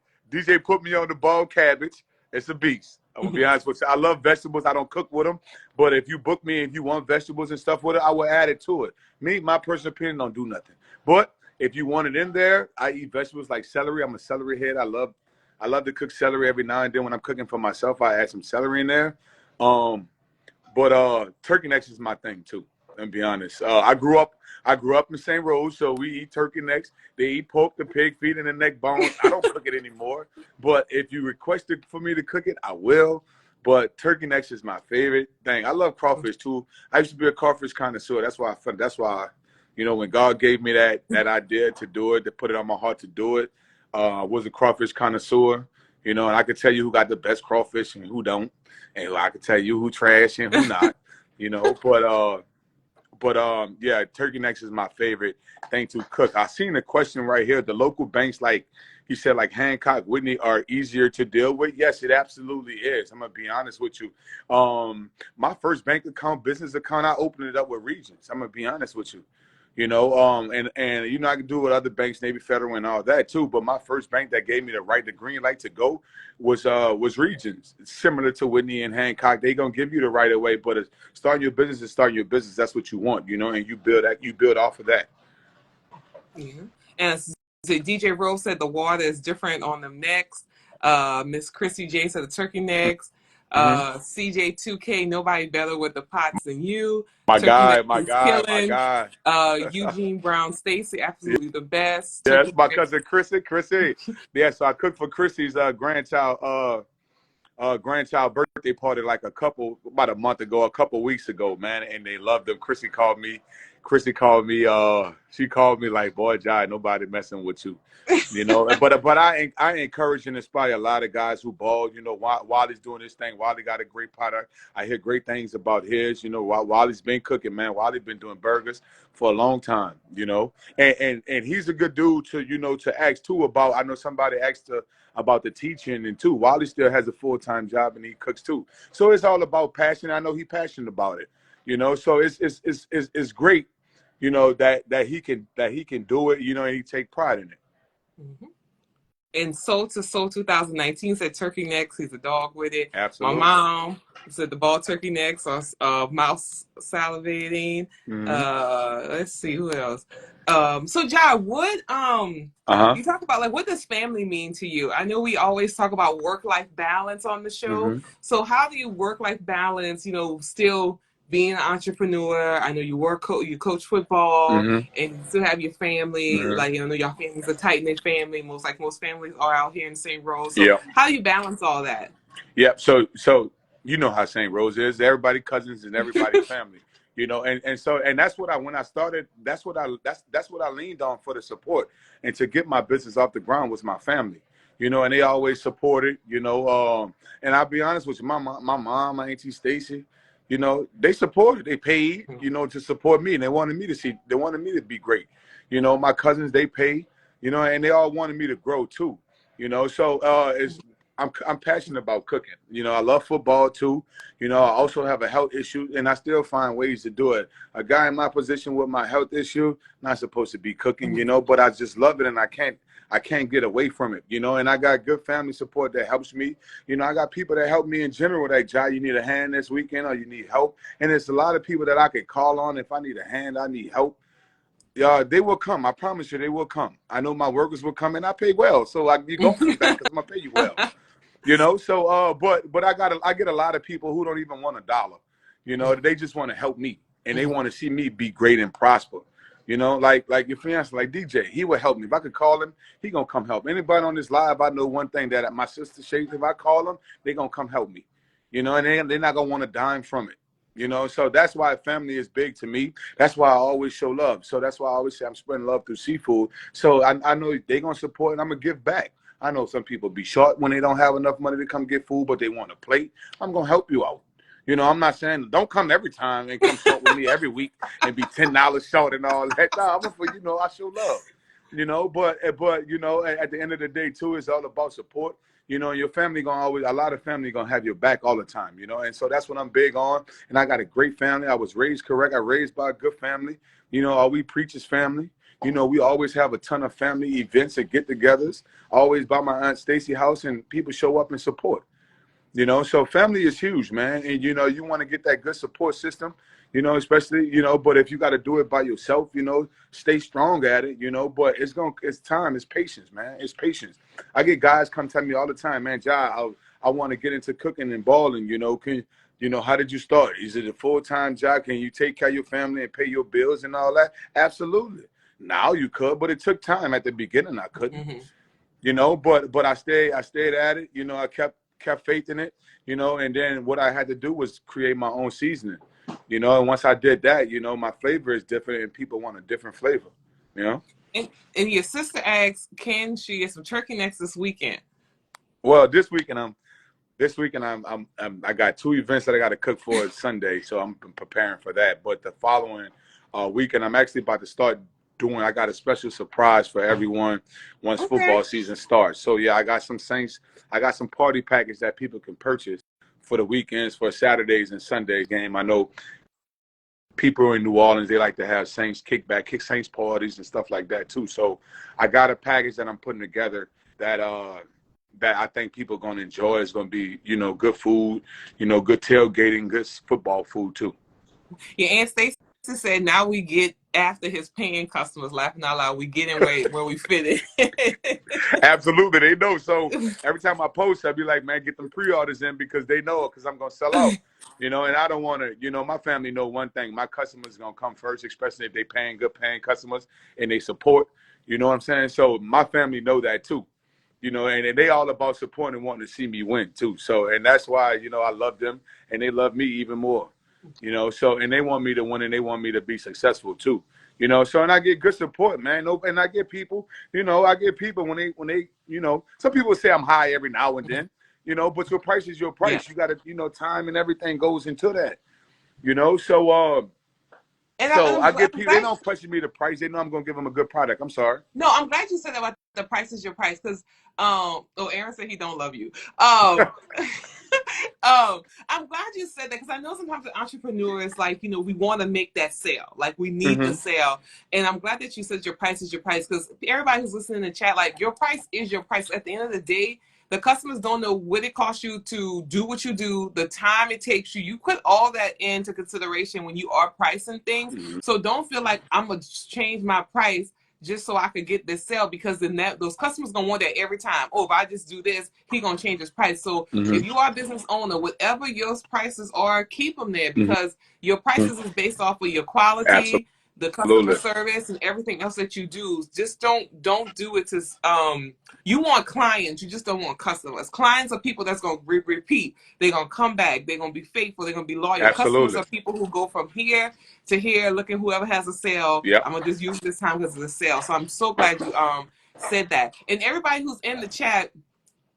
put me on the ball cabbage. It's a beast. I'm gonna be honest with you. I love vegetables. I don't cook with them, but if you book me and you want vegetables and stuff with it, I will add it to it. Me, my personal opinion, don't do nothing. But if you want it in there, I eat vegetables like celery. I'm a celery head. I love to cook celery every now and then. When I'm cooking for myself, I add some celery in there. But turkey necks is my thing too. Let me be honest. I grew up in St. Rose, so we eat turkey necks. They eat pork, the pig feet, and the neck bones. I don't cook it anymore. But if you request it for me to cook it, I will. But turkey necks is my favorite thing. I love crawfish too. I used to be a crawfish connoisseur. That's why, when God gave me that idea to do it, to put it on my heart to do it, I was a crawfish connoisseur. And I could tell you who got the best crawfish and who don't. And I could tell you who trash and who not. But yeah, turkey necks is my favorite thing to cook. I seen the question right here. The local banks, like he said, like Hancock, Whitney, are easier to deal with. Yes, it absolutely is. I'm gonna be honest with you. My first bank account, business account, I opened it up with Regions. I'm gonna be honest with you. And I can do it with other banks, Navy Federal and all that too. But my first bank that gave me the green light to go was Regions. It's similar to Whitney and Hancock. They gonna give you the right of way, but starting your business is starting your business. That's what you want, and you build off of that. Yeah. And so DJ Rose said the water is different on them necks. Miss Chrissy J said the turkey necks. CJ2K, nobody better with the pots than you. My Turkey guy, necks my is guy, my killing. guy. Eugene Brown Stacy, absolutely the best. Yeah, Turkey that's my necks. cousin Chrissy. Yeah, so I cooked for Chrissy's grandchild birthday party like about a month ago, a couple weeks ago, man, and they loved them. Chrissy called me Chrissy called me. She called me like, "Boy, Jai, nobody messing with you." You know, but I encourage and inspire a lot of guys who ball. You know, while he's doing this thing, while he got a great product, I hear great things about his. You know, while he's been cooking, man, while he's been doing burgers for a long time. You know, and he's a good dude to to ask too about. I know somebody asked about the teaching and too. Wally still has a full-time job and he cooks too. So it's all about passion. I know he's passionate about it. You know, so it's great. You know that he can do it. You know, and he take pride in it. Mm-hmm. And Soul to Soul 2019 said turkey necks. He's a dog with it. My Absolutely. mom said the ball turkey necks or mouse salivating. Mm-hmm. Let's see who else. So Jai, what Uh-huh. you talk about like what does family mean to you? I know we always talk about work-life balance on the show. Mm-hmm. So how do you work-life balance, still being an entrepreneur? I know you you coach football Mm-hmm. and you still have your family. Mm-hmm. Like, your family's a tight knit family. Most families are out here in St. Rose. So Yeah. how do you balance all that? Yeah. So you know how St. Rose is. Everybody cousins and everybody family. You know, and that's what when I started, that's what I leaned on for the support and to get my business off the ground was my family. You know, and they always supported. You know, and I'll be honest with you, my mom, my auntie Stacy, you know, they supported. They paid, you know, to support me, and they wanted me to be great. You know, my cousins they pay, you know, and they all wanted me to grow too. You know, so I'm passionate about cooking. You know, I love football too. You know, I also have a health issue, and I still find ways to do it. A guy in my position with my health issue, not supposed to be cooking, you know, but I just love it, and I can't get away from it, you know. And I got good family support that helps me. You know, I got people that help me in general. Like, Jai, you need a hand this weekend, or you need help. And there's a lot of people that I can call on if I need a hand, I need help. Yeah, they will come. I promise you, they will come. I know my workers will come, and I pay well, so you're gonna come back because I'm gonna pay you well. You know, so but I get a lot of people who don't even want a dollar. You know, they just want to help me and they want to see me be great and prosper. You know, like your fiance, like DJ, he would help me. If I could call him, he gonna come help. Anybody on this live, I know one thing that my sister Shades, if I call them, they gonna come help me. You know, and they're not gonna want a dime from it. You know, so that's why family is big to me. That's why I always show love. So that's why I always say I'm spreading love through seafood. So I know they're gonna support and I'm gonna give back. I know some people be short when they don't have enough money to come get food, but they want a plate. I'm gonna help you out. You know, I'm not saying don't come every time and come short with me every week and be $10 short and all that. No, I'm for I show love. You know, but you know, at the end of the day too, it's all about support. You know, your family gonna always a lot of family gonna have your back all the time. You know, and so that's what I'm big on. And I got a great family. I was raised correct. I raised by a good family. You know, we preachers family. You know, we always have a ton of family events and get-togethers. Always by my aunt Stacy house, and people show up and support. You know, so family is huge, man. And, you know, you want to get that good support system, you know, especially, you know, but if you got to do it by yourself, you know, stay strong at it, you know, but it's time, it's patience, man. It's patience. I get guys come tell me all the time, man, Jai, I want to get into cooking and balling, you know, how did you start? Is it a full-time job? Can you take care of your family and pay your bills and all that? Absolutely. Now you could, but it took time. At the beginning, I couldn't. Mm-hmm. You know, but I stayed at it. You know, I kept faith in it. You know, and then what I had to do was create my own seasoning. You know, and once I did that, you know, my flavor is different, and people want a different flavor. You know. And your sister asks, can she get some turkey necks this weekend? Well, this weekend I got 2 events that I got to cook for Sunday, so I'm preparing for that. But the following weekend, I'm actually about to start doing. I got a special surprise for everyone once Okay. football season starts. So yeah, I got some party package that people can purchase for the weekends for Saturdays and Sundays game. I know people in New Orleans, they like to have Saints Saints parties and stuff like that too. So I got a package that I'm putting together that I think people are going to enjoy. It's going to be, you know, good food, you know, good tailgating, good football food too. Your Aunt Stacy said now we get after his paying customers, laughing out loud, we get in where we fit in. Absolutely, they know. So every time I post, I'll be like, man, get them pre-orders in because they know because I'm going to sell out. You know, and I don't want to, you know, my family know one thing. My customers are going to come first, especially if they good paying customers and they support. You know what I'm saying? So my family know that too. You know, and they all about supporting and wanting to see me win too. So, and that's why, you know, I love them and they love me even more. So, and they want me to win and they want me to be successful too. So, and I get good support, man. And I get people, I get people when they, some people say I'm high every now and then, but your price is your Yeah. price. You got to, time and everything goes into that, so, so I get I'm people, they glad. don't question me the price. They know I'm going to give them a good product. I'm sorry. No, I'm glad you said that about the price is your price because oh, Aaron said he don't love you. I'm glad you said that because I know sometimes the entrepreneurs like we want to make that sale, like we need the Mm-hmm. sale, and I'm glad that you said your price is your price because everybody who's listening in the chat, like your price is your price. At the end of the day, the customers don't know what it costs you to do what you do, the time it takes you. You put all that into consideration when you are pricing things. Mm-hmm. So don't feel like I'm gonna change my price just so I could get this sale because then those customers gonna want that every time. Oh, if I just do this, he gonna change his price. So if Mm-hmm. you are a business owner, whatever your prices are, keep them there Mm-hmm. because your prices is based off of your quality, the customer Absolutely. service, and everything else that you do. Just don't do it to you want clients, you just don't want customers. Clients are people that's gonna repeat. They're gonna come back. They're gonna be faithful. They're gonna be loyal. Customers Absolutely. are people who go from here to here, looking whoever has a sale. Yep. I'm gonna just use this time because it's a sale. So I'm so glad you said that. And everybody who's in the chat,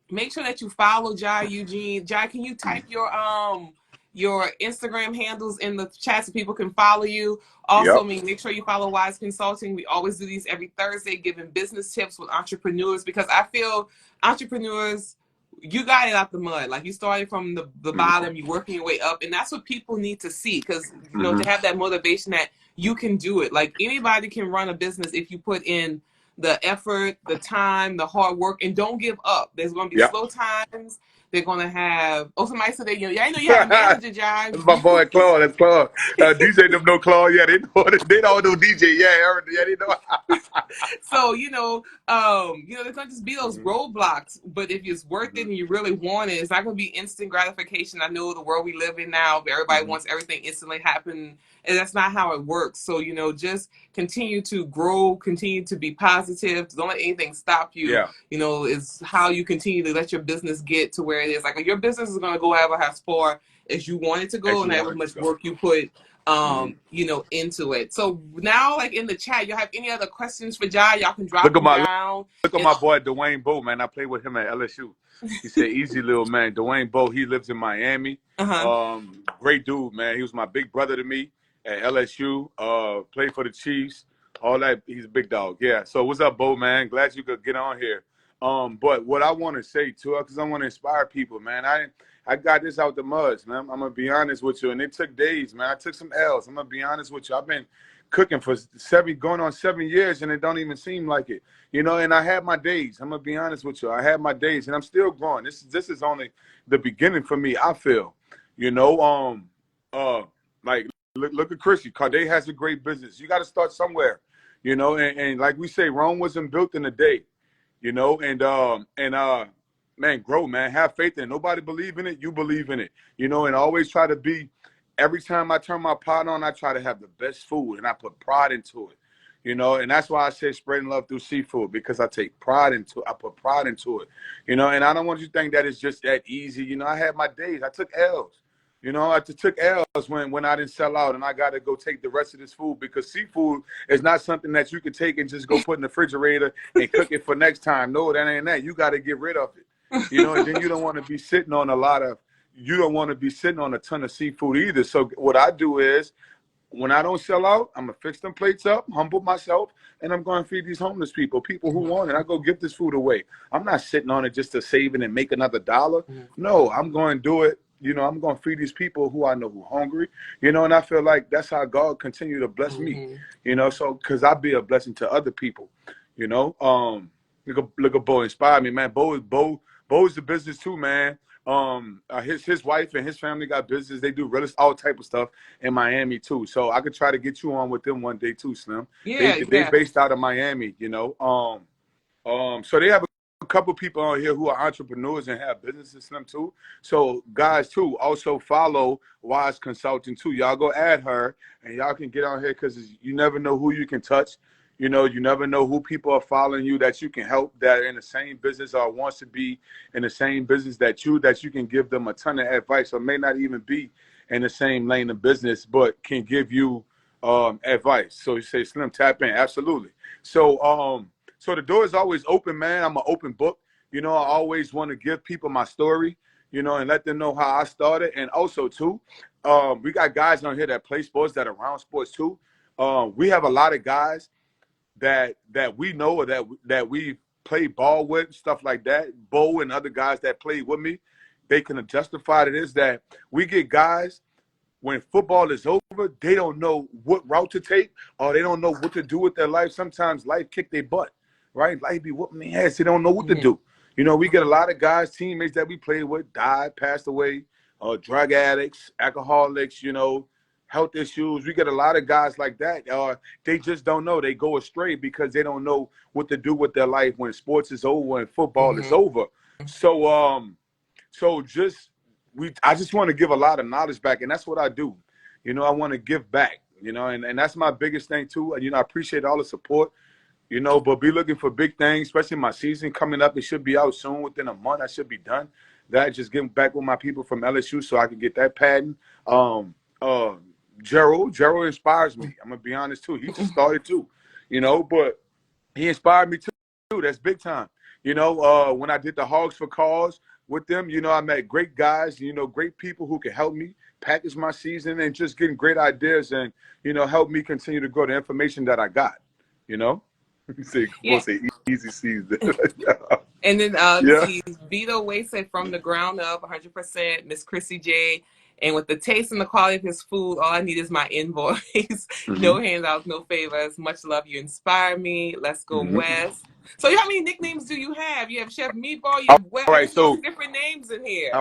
make sure that you follow Jai Eugene. Jai, can you type your Instagram handles in the chat so people can follow you? Also, Yep. make sure you follow Wise Consulting. We always do these every Thursday, giving business tips with entrepreneurs because I feel entrepreneurs, you got it out the mud. Like you started from the Mm-hmm. bottom, you're working your way up, and that's what people need to see because Mm-hmm. to have that motivation that you can do it. Like anybody can run a business if you put in the effort, the time, the hard work, and don't give up. There's going to be Yep. slow times. They're going to have. Oh, somebody said that. Yeah, I know you have a manager, Jai. That's my boy Claude. That's Claude. DJ them know Claude. Yeah, they know. They don't know DJ. Yeah, Aaron. Yeah, they know. So there's not just be those Mm-hmm. roadblocks, but if it's worth Mm-hmm. it and you really want it, it's not going to be instant gratification. I know the world we live in now, everybody Mm-hmm. wants everything instantly happen, and that's not how it works. So just continue to grow, continue to be positive. Don't let anything stop you. Yeah. Is how you continue to let your business get to where it is. Like your business is going to go ever as far as you want it to go, As and you however want it to much go. work you put Mm-hmm. into it. So now, like in the chat, you have any other questions for Jai? Y'all can drop Look at them my down. look at And my boy Dwayne Bowe, man. I played with him at LSU. He said, "Easy little man." Dwayne Bowe. He lives in Miami. uh-huh. Great dude, man. He was my big brother to me at LSU. Played for the Chiefs. All that. He's a big dog. Yeah. So what's up, Bowe, man? Glad you could get on here. But what I want to say too, because I want to inspire people, man. I got this out the muds, man. I'm gonna be honest with you, and it took days, man. I took some L's. I'm gonna be honest with you. I've been cooking for going on 7 years, and it don't even seem like it, And I had my days. I'm gonna be honest with you. I had my days, and I'm still growing. This is only the beginning for me. I feel, you know. Like look at Chrissy. Carday has a great business. You got to start somewhere, And like we say, Rome wasn't built in a day, and man, grow, man. Have faith in it. Nobody believe in it. You believe in it, And always try to be. Every time I turn my pot on, I try to have the best food, and I put pride into it, And that's why I say spreading love through seafood because I take pride into it. I put pride into it, And I don't want you to think that it's just that easy. I had my days. I took L's. I took L's when I didn't sell out, and I got to go take the rest of this food because seafood is not something that you can take and just go put in the refrigerator and cook it for next time. No, that ain't that. You got to get rid of it, And then you don't want to be sitting on you don't want to be sitting on a ton of seafood either. So what I do is when I don't sell out, I'm gonna fix them plates up, humble myself, and I'm going to feed these homeless people who want it. I go give this food away. I'm not sitting on it just to save it and make another dollar. No, I'm going to do it. I'm going to feed these people who I know who are hungry, And I feel like that's how God continue to bless me, So because I be a blessing to other people, Look at Bo inspired me, man. Bo's the business too, man. His wife and his family got business. They do real estate, all type of stuff in Miami too. So I could try to get you on with them one day too, Slim. Yeah, They yeah. based out of Miami. So they have a couple people on here who are entrepreneurs and have businesses Slim too. So guys too, also follow Wise Consulting too. Y'all go add her and y'all can get on here because you never know who you can touch. You never know who people are following you that you can help that are in the same business or wants to be in the same business that you can give them a ton of advice or may not even be in the same lane of business, but can give you advice. So you say, Slim, tap in. Absolutely. So the door is always open, man. I'm an open book. You know, I always want to give people my story, you know, and let them know how I started. And also, too, we got guys on here that play sports, that are around sports, too. We have a lot of guys that we know or that we play ball with, stuff like that. Bo and other guys that play with me, they can justify to this that we get guys when football is over, they don't know what route to take or they don't know what to do with their life. Sometimes life kick their butt, right? Life be whooping their ass. They don't know what to do. You know, we get a lot of guys, teammates that we played with, died, passed away, drug addicts, alcoholics, you know, health issues. We get a lot of guys like that. They just don't know. They go astray because they don't know what to do with their life when sports is over and football is over. So, I just want to give a lot of knowledge back, and that's what I do. You know, I want to give back, you know, and that's my biggest thing too. And, you know, I appreciate all the support, you know, but be looking for big things, especially my season coming up. It should be out soon. Within a month, I should be done. That just getting back with my people from LSU so I can get that patent. Gerald inspires me. I'm going to be honest too. He just started too, you know, but he inspired me too. That's big time. You know, when I did the Hogs for Cause with them, you know, I met great guys, you know, great people who can help me package my season and just getting great ideas and, you know, help me continue to grow the information that I got, you know? Yeah. Say easy season. And then let's Yeah. see, Vito Way said from the ground up, 100%. Miss Chrissy J. And with the taste and the quality of his food, all I need is my invoice. No handouts, no favors. Much love. You inspire me. Let's go, West. So how many nicknames do you have? You have Chef Meatball. You have West. All I right, just noticed so different names in here.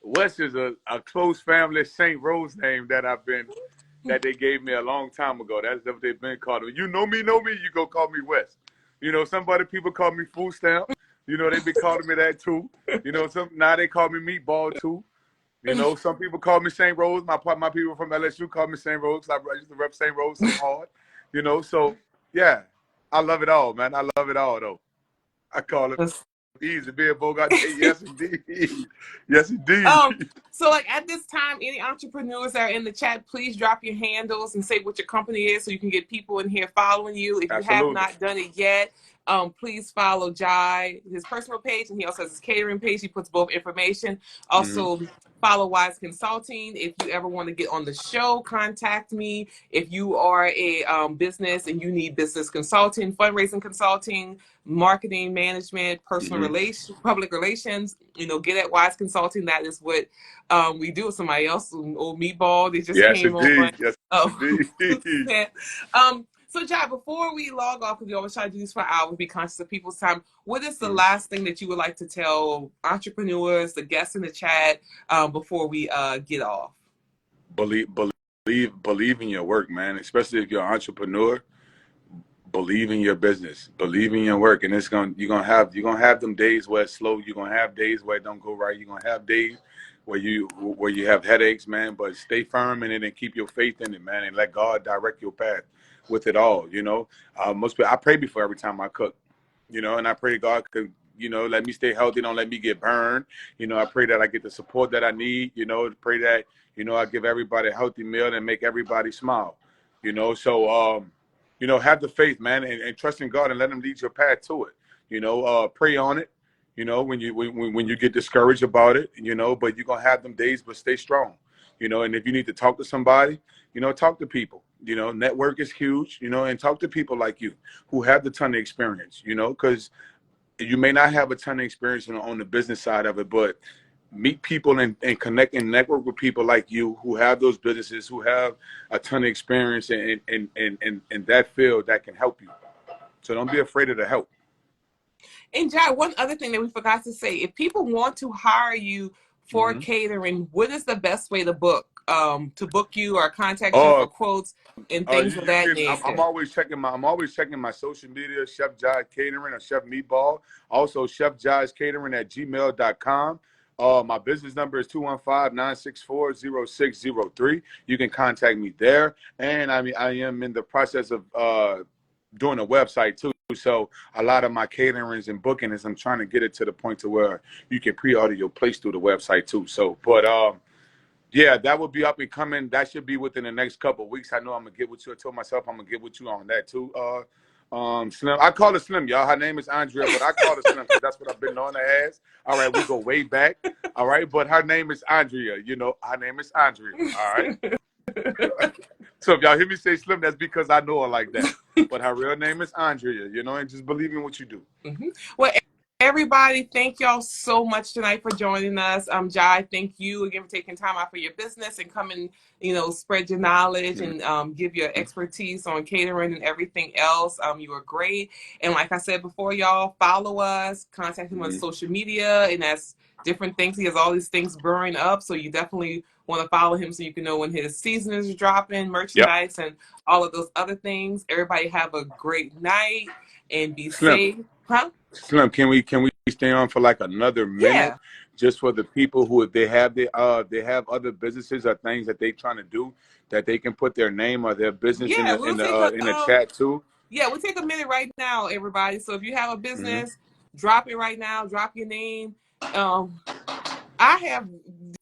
West is a close family St. Rose name that they gave me a long time ago. That's what they've been called. You know me, you go call me West. You know, people call me Food Stamp. You know, they been calling me that too. You know, now they call me Meatball too. You know, some people call me St. Rose. My people from LSU call me St. Rose. I used to rep St. Rose so hard. You know, so yeah, I love it all, man. I love it all though. I call it easy being Bogart. Yes, indeed. Yes, indeed. So like at this time, any entrepreneurs that are in the chat, please drop your handles and say what your company is so you can get people in here following you. If you have not done it yet, please follow Jai, his personal page, and he also has his catering page. He puts both information. Also, follow Wise Consulting. If you ever want to get on the show, contact me. If you are a business and you need business consulting, fundraising consulting, marketing management, personal relations, public relations, you know, get at Wise Consulting. That is what we do with somebody else. Old Meatball, they just came on. Yes, indeed. So, Jai, before we log off, because we always try to do this for hours, be conscious of people's time, what is the last thing that you would like to tell entrepreneurs, the guests in the chat, before we get off? Believe in your work, man. Especially if you're an entrepreneur. Believe in your business. Believe in your work, and you're gonna have them days where it's slow. You're gonna have days where it don't go right. You're gonna have days where you have headaches, man. But stay firm in it and keep your faith in it, man, and let God direct your path with it all. You know, most people, I pray before every time I cook. You know, and I pray God could, you know, let me stay healthy. Don't let me get burned. You know, I pray that I get the support that I need. You know, pray that, you know, I give everybody a healthy meal and make everybody smile. You know, so you know, have the faith, man, and trust in God and let Him lead your path to it. You know, pray on it. You know, when you get discouraged about it, you know, but you're gonna have them days, but stay strong. You know, and if you need to talk to somebody, you know, talk to people. You know, network is huge. You know, and talk to people like you who have the ton of experience. You know, because you may not have a ton of experience on the business side of it, but meet people and connect and network with people like you who have those businesses, who have a ton of experience in that field that can help you. So don't be afraid of the help. And Jai, one other thing that we forgot to say, if people want to hire you for catering, what is the best way to book you or contact you for quotes and things of that nature? I'm always checking my social media, Chef Jai Catering or Chef Meatball. Also Chef Jai's Catering at gmail.com. My business number is 215-964-0603. You can contact me there. And I am in the process of doing a website too. So a lot of my caterings and bookings, I'm trying to get it to the point to where you can pre-order your place through the website too. So, but Yeah, that would be up and coming. That should be within the next couple of weeks. I know I'm gonna get with you. I told myself I'm gonna get with you on that too. Slim. I call her Slim, y'all. Her name is Andrea, but I call her Slim because that's what I've been known her as. All right, we go way back. All right, but her name is Andrea. You know, her name is Andrea. All right. So if y'all hear me say Slim, that's because I know her like that. But her real name is Andrea. You know, and just believe in what you do. Mm-hmm. Well, everybody, thank y'all so much tonight for joining us. Jai, thank you again for taking time out for your business and coming, spread your knowledge and give your expertise on catering and everything else. You were great. And like I said before, y'all, follow us, contact him on social media, and that's different things. He has all these things brewing up, so you definitely want to follow him so you can know when his season is dropping, merchandise, and all of those other things. Everybody have a great night and be safe. Huh? Slim, can we stay on for like another minute, Yeah. just for the people who, if they have other businesses or things that they trying to do, that they can put their name or their business in Yeah, the chat too. Yeah, we'll take a minute right now, everybody. So if you have a business, drop it right now. Drop your name. I have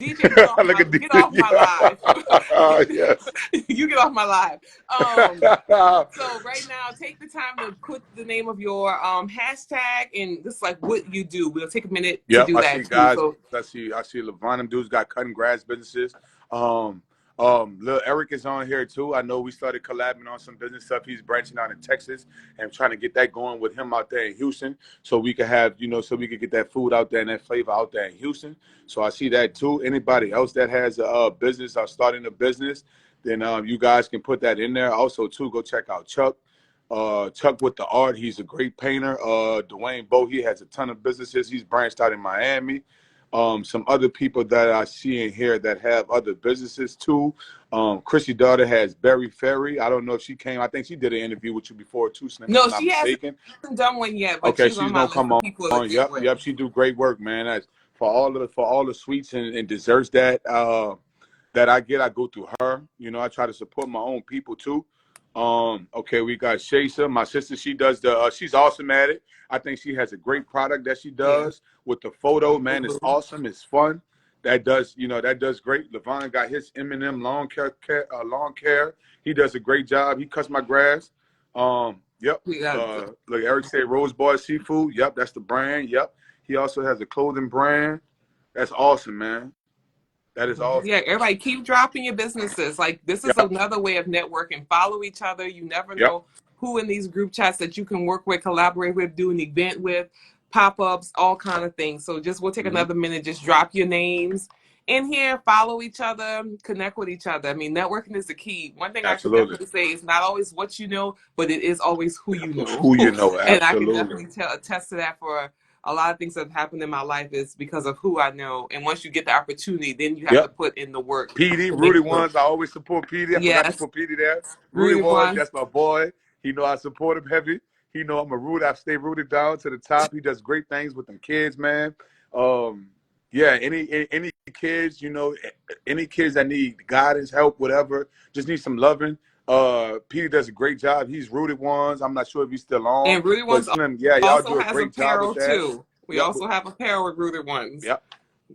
DJ Like a get off my live. yes. You get off my live. So right now, take the time to put the name of your hashtag and just like what you do. We'll take a minute to Yep, do I see that too. guys. So I see LeVon. Them dudes got cutting grass businesses. Lil Eric is on here too. I know we started collabing on some business stuff. He's branching out in Texas and trying to get that going with him out there in Houston, so we could have, so we could get that food out there and that flavor out there in Houston. So I see that too. Anybody else that has a business or starting a business, then you guys can put that in there. Also too, go check out Chuck. Chuck with the art, he's a great painter. Dwayne Bowe, he has a ton of businesses. He's branched out in Miami. Some other people that I see in here that have other businesses too. Chrissy daughter has Berry Ferry. I don't know if she came. I think she did an interview with you before too, Slim, if no, I'm not she hasn't mistaken. done one yet, but Okay, she's she's on my gonna list come of on. people to get with. Yep, she do great work, man. That's for all the sweets and desserts that I get, I go through her. I try to support my own people too. Okay, we got Shaysa, my sister. She does she's awesome at it. I think she has a great product that she Yeah. does with the photo. Man, it's awesome. It's fun. That does great. Levon got his M&M lawn care. He does a great job. He cuts my grass. Yep. We got Like Eric said, Rose Boy Seafood. Yep, that's the brand. Yep. He also has a clothing brand. That's awesome, man. That is awesome. yeah, everybody keep dropping your businesses. Like this is Yep. another way of networking. Follow each other. You never Yep. know who in these group chats that you can work with, collaborate with, do an event with, pop-ups, all kind of things. So just we'll take another minute, just drop your names in here, follow each other, connect with each other. I mean, networking is the key. One thing I can Absolutely. definitely say is not always what you know, but it is always who you know. Who you know, And I can absolutely. definitely attest to that for a lot of things that have happened in my life is because of who I know. And once you get the opportunity, then you have to Yep. put in the work PD, to make Rudy it work. Ones. I always support PD. I forgot to Yes, put PD there. Rudy Rudy Ones, One. that's my boy. He know I support him heavy. He know I'm a root. I stay rooted down to the top. He does great things with them kids, man. Yeah, any kids, any kids that need guidance, help, whatever, just need some loving. Peter does a great job. He's Rooted Ones. I'm not sure if he's still on, And Rudy but One's Slim, yeah, y'all also do a has great job with apparel that. too. We Yep. also have apparel with Rudy Ones. Yep.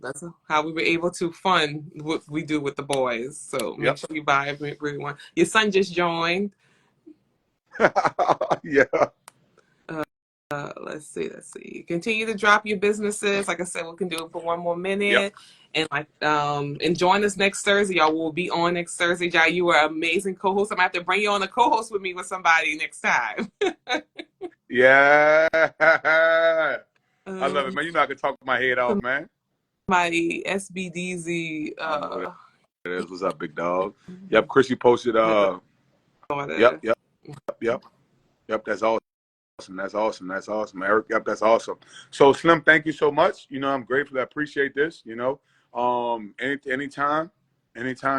That's how we were able to fund what we do with the boys. So make sure you buy Rudy One. Your son just joined. Yeah. Let's see. Continue to drop your businesses. Like I said, we can do it for one more minute. Yep. And join us next Thursday. Y'all will be on next Thursday. Jai, you were an amazing co-host. I'm gonna have to bring you on a co-host with me with somebody next time. Yeah. I love it, man. You know I can talk my head off, man. Somebody SBDZ. I know what it is. What's up, big dog? Yep, Chrissy posted. Yep. That's awesome. That's awesome. Eric, yep, that's awesome. So Slim, thank you so much. I'm grateful. I appreciate this. Anytime,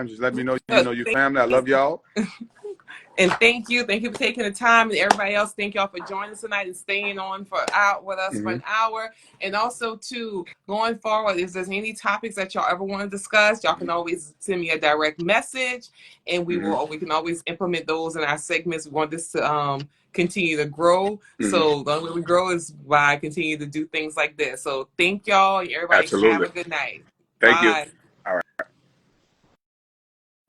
just let me know. Your family. I love y'all. And thank you for taking the time, and everybody else, thank y'all for joining us tonight and staying on out with us for an hour. And also, too, going forward, if there's any topics that y'all ever want to discuss, y'all can always send me a direct message, and we can always implement those in our segments. We want this to continue to grow. So the only way we grow is by continue to do things like this. So thank y'all. Everybody have a good night. Thank you. Bye.